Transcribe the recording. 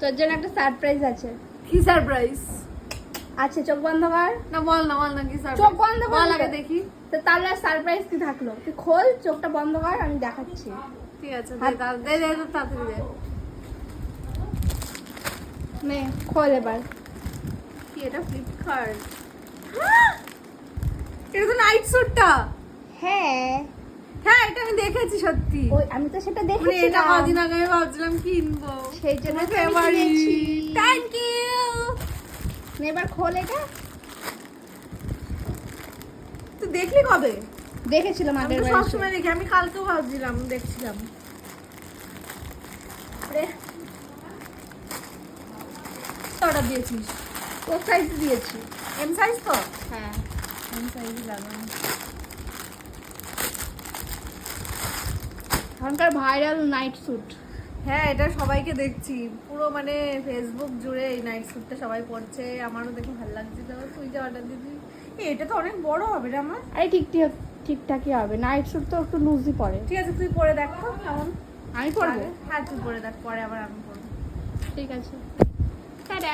তোর জন্য একটা সারপ্রাইজ আছে। কি সারপ্রাইজ আছে? চোখ বন্ধ কর। না বল না কি সারপ্রাইজ? চোখ বন্ধ কর। বল আগে দেখি। তো তাহলে সারপ্রাইজ কি থাকলো? তুই খোল, চোখটা বন্ধ কর, আমি দেখাচ্ছি। ঠিক আছে, দে তাড়াতাড়ি দে। নে খোল এবার। কি এটা? ফ্লিপকার্ট। এটা তো নাইট স্যুটটা। হ্যাঁ হ্যাঁ, এটা আমি দেখেছি সত্যি। ওই আমি তো সেটা মানে এটা দেখেছিলাম, কদিন আগে আমি ভাবছিলাম কিনবো, সেই জন্য তো আমি ফেভারিট। কিনেছি। Thank you. নে এবার খোল এটা। তুই দেখলি কবে? দেখেছিলাম আমি আগের তো বার। সবসময় দেখি, আমি কালকেও ভাবছিলাম, দেখছিলাম। রে অর্ডার দিয়েছিস? তোর সাইজ দিয়েছি। এম সাইজ তো? হ্যাঁ এম সাইজই লাগানো। এখনকার ভাইরাল নাইট স্যুট। হ্যাঁ, এটা সবাইকে দেখছি, পুরো মানে ফেসবুক জুড়ে এই নাইট স্যুটটা সবাই পরছে। আমারও দেখে ভালো লাগছে। তুই যে অর্ডার দিবি, এটা তো অনেক বড় হবে রে আমার। আরে ঠিকঠাকই হবে, নাইট স্যুট তো একটু লুজই পরে। ঠিক আছে, তুই পরে দেখ তো কেমন। আমি পরবো? হ্যাঁ, তুই পরে দেখ, পরে আবার আমি পরবো। ঠিক আছে, টাটা।